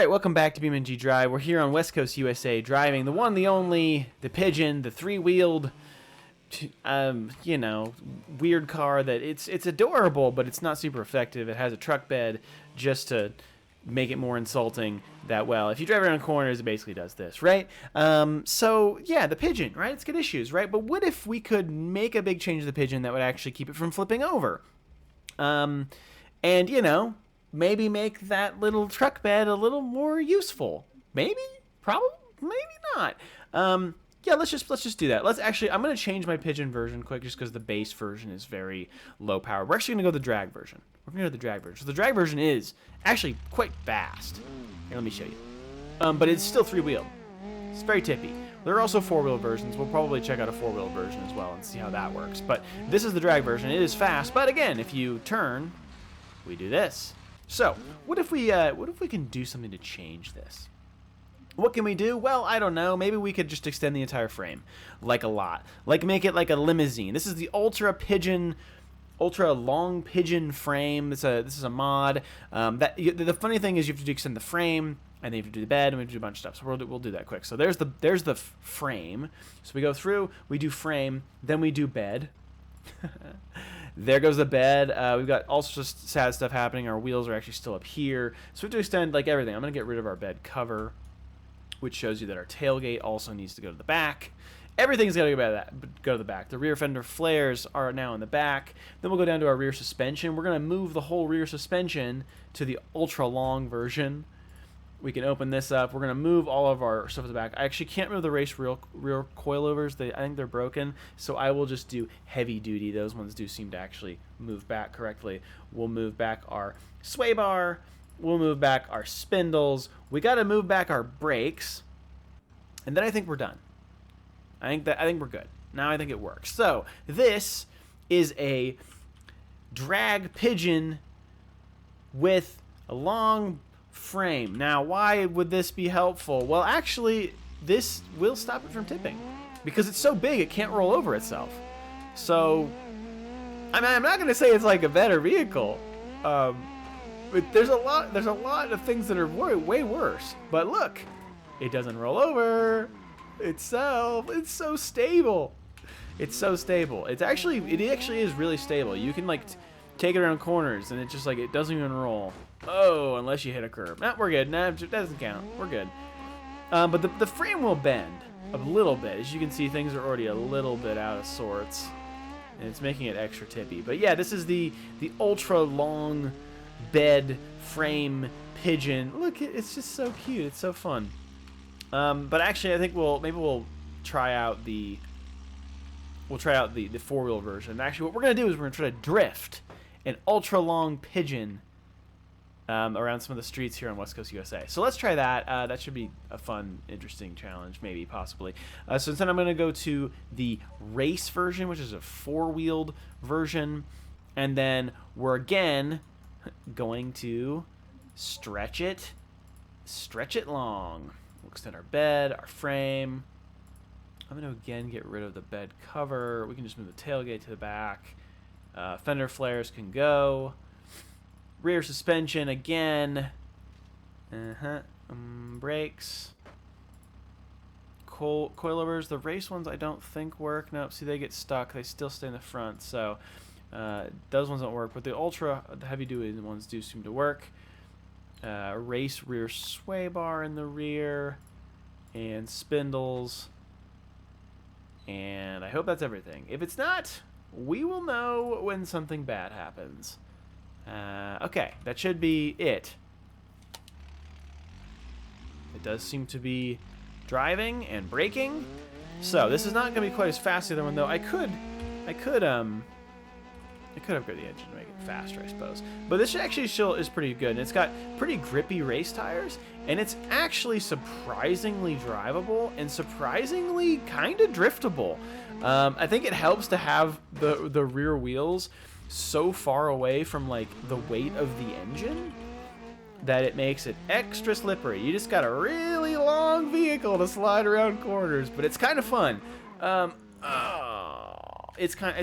Alright, welcome back to BeamNG.drive. We're here on West Coast, USA, driving the one, the only, the Pigeon, the three-wheeled, you know, weird car that it's adorable, but it's not super effective. It has a truck bed just to make it more insulting that, well, if you drive around corners, it basically does this, right? So, yeah, the Pigeon, right? It's got issues, right? But what if we could make a big change to the Pigeon that would actually keep it from flipping over? And, you know, maybe make that little truck bed a little more useful. Maybe? Probably? Maybe not. Yeah, let's just do that. I'm going to change my Pigeon version quick just because the base version is very low power. We're actually going to go the drag version. We're going to go the drag version. So the drag version is actually quite fast. Here, let me show you. But it's still three-wheeled. It's very tippy. There are also four-wheel versions. We'll probably check out a four-wheel version as well and see how that works. But this is the drag version. It is fast, but again, if you turn, we do this. So, what if we can do something to change this? What can we do? Well, I don't know. Maybe we could just extend the entire frame, like a lot. Like make it like a limousine. This is the ultra long pigeon frame. This is a mod. The funny thing is you have to extend the frame, and then you have to do the bed, and we have to do a bunch of stuff. So we'll do that quick. So there's the frame. So we go through, we do frame, then we do bed. There goes the bed. We've got all sorts of sad stuff happening. Our wheels are actually still up here. So we have to extend like everything. I'm going to get rid of our bed cover, which shows you that our tailgate also needs to go to the back. Everything's got to go to the back. The rear fender flares are now in the back. Then we'll go down to our rear suspension. We're going to move the whole rear suspension to the ultra long version. We can open this up. We're going to move all of our stuff to the back. I actually can't move the rear coilovers. I think they're broken, so I will just do heavy duty. Those ones do seem to actually move back correctly. We'll move back our sway bar. We'll move back our spindles. We got to move back our brakes, and then I think we're done. I think we're good. Now I think it works. So this is a drag Pigeon with a long frame. Now, why would this be helpful? Well, actually, this will stop it from tipping because it's so big it can't roll over itself. So, I mean, I'm not going to say it's like a better vehicle. But there's a lot of things that are way worse. But look, it doesn't roll over itself. It's so stable. It's so stable. It actually is really stable. You can like take it around corners and it's just like it doesn't even roll. Oh, unless you hit a curb. Nah, we're good. Nah, it doesn't count. We're good. But the frame will bend a little bit. As you can see, things are already a little bit out of sorts, and it's making it extra tippy. But yeah, this is the ultra long bed frame Pigeon. Look, it's just so cute. It's so fun. But actually, I think we'll try out the four-wheel version. Actually, what we're gonna do is we're gonna try to drift an ultra long Pigeon around some of the streets here on West Coast, USA. So let's try that. That should be a fun, interesting challenge, maybe, possibly. So instead, I'm going to go to the race version, which is a four-wheeled version. And then we're, again, going to stretch it long. We'll extend our bed, our frame. I'm going to, again, get rid of the bed cover. We can just move the tailgate to the back. Fender flares can go. Rear suspension again. Brakes. Coilovers. The race ones I don't think work. Nope. See, they get stuck. They still stay in the front. So those ones don't work. But the ultra, the heavy duty ones do seem to work. Race rear sway bar in the rear. And spindles. And I hope that's everything. If it's not, we will know when something bad happens. Okay, that should be it. It does seem to be driving and braking. So this is not going to be quite as fast as the other one, though. I could upgrade the engine to make it faster, I suppose. But this actually still is pretty good. And it's got pretty grippy race tires, and it's actually surprisingly drivable and surprisingly kind of driftable. I think it helps to have the rear wheels so far away from like the weight of the engine that it makes it extra slippery. You just got a really long vehicle to slide around corners, but it's kind of fun. It is kind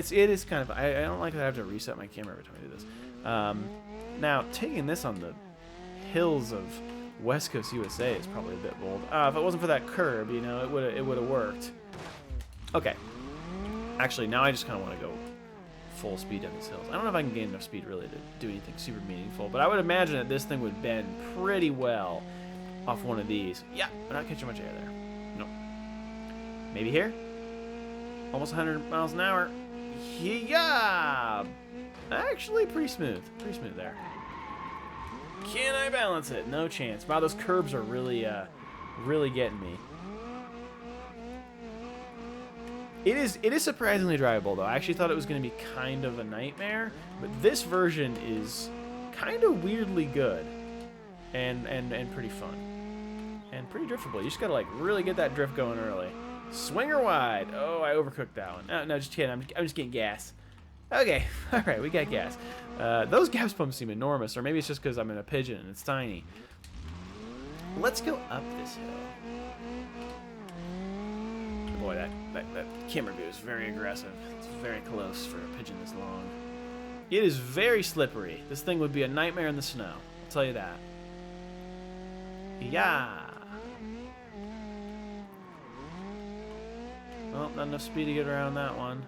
of. I don't like that I have to reset my camera every time I do this. Now taking this on the hills of West Coast USA is probably a bit bold. If it wasn't for that curb, you know, it would have worked. Okay. Actually, now I just kind of want to go full speed down these hills. I don't know if I can gain enough speed really to do anything super meaningful, but I would imagine that this thing would bend pretty well off one of these. Yeah, we're not catching much air there. Nope. Maybe here? Almost 100 miles an hour. Yeah! Actually, pretty smooth. Pretty smooth there. Can I balance it? No chance. Wow, those curbs are really, really getting me. It is surprisingly drivable, though. I actually thought it was going to be kind of a nightmare, but this version is kind of weirdly good and pretty fun and pretty driftable. You just got to, like, really get that drift going early. Swinger wide. Oh, I overcooked that one. No, just kidding. I'm just getting gas. Okay, all right, we got gas. Those gas pumps seem enormous, or maybe it's just because I'm in a Pigeon and it's tiny. Let's go up this hill. Boy, that camera view is very aggressive. It's very close for a Pigeon this long. It is very slippery. This thing would be a nightmare in the snow. I'll tell you that. Yeah. Well, not enough speed to get around that one.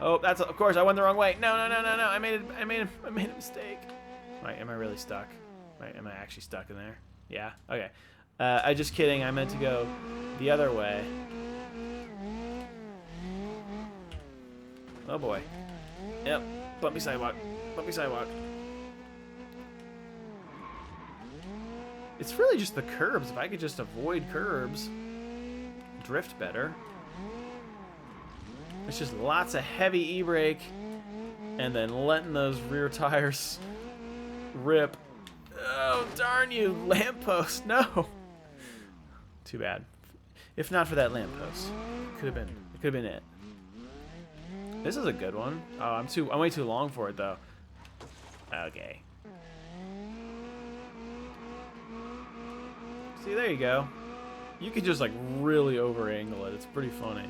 Oh, that's of course I went the wrong way. No. I made a mistake. Am I really stuck? Am I actually stuck in there? Yeah. Okay. I just kidding. I meant to go the other way. Oh boy. Yep. Bumpy sidewalk. Bumpy sidewalk. It's really just the curbs. If I could just avoid curbs, drift better. It's just lots of heavy e-brake and then letting those rear tires rip. Oh, darn you, lamppost. No. Too bad. If not for that lamppost, it could have been it. This is a good one. Oh, I'm way too long for it though. Okay. See, there you go. You could just like really over angle it. It's pretty funny.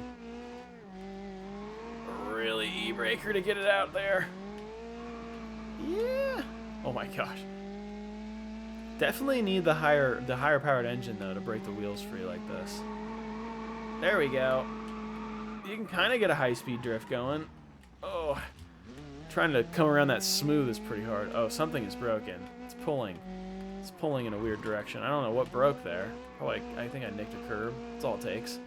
Really e-braker to get it out there. Yeah. Oh my gosh. Definitely need the higher powered engine though to break the wheels free like this. There we go. You can kind of get a high speed drift going. Oh, trying to come around that smooth is pretty hard. Oh, something is broken. It's pulling. It's pulling in a weird direction. I don't know what broke there. Probably, I think I nicked a curb. That's all it takes.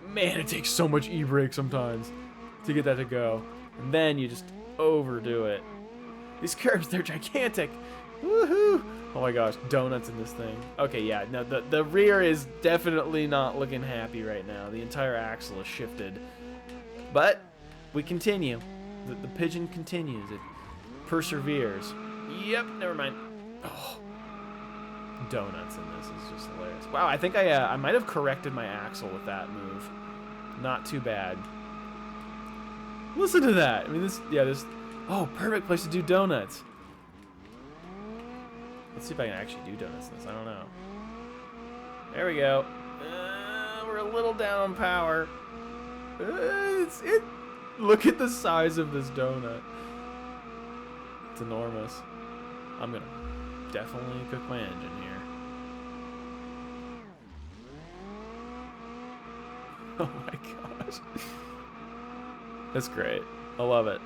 Man, it takes so much e-brake sometimes to get that to go. And then you just overdo it. These curbs, they're gigantic. Woohoo! Oh my gosh, donuts in this thing. Okay, yeah, no, the rear is definitely not looking happy right now. The entire axle is shifted. But we continue. The Pigeon continues. It perseveres. Yep, never mind. Oh, donuts in this is just hilarious. Wow, I think I might have corrected my axle with that move. Not too bad. Listen to that. I mean, this. Oh, perfect place to do donuts. Let's see if I can actually do donuts in this. I don't know. There we go. We're a little down on power. Look at the size of this donut. It's enormous. I'm gonna definitely cook my engine here. Oh my gosh. That's great. I love it.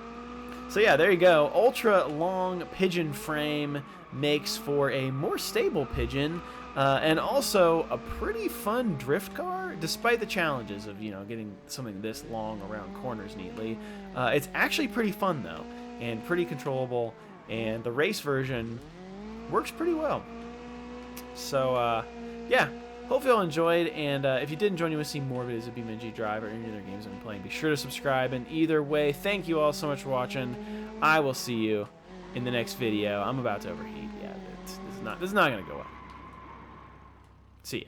So yeah, there you go. Ultra long Pigeon frame makes for a more stable Pigeon, and also a pretty fun drift car, despite the challenges of, you know, getting something this long around corners neatly. It's actually pretty fun though, and pretty controllable, and the race version works pretty well. So yeah, hope you all enjoyed, and if you did enjoy and you want to see more videos of BeamNG.drive or any other games I'm playing, be sure to subscribe. And either way, thank you all so much for watching. I will see you in the next video. I'm about to overheat. Yeah, this is not gonna go well. See ya.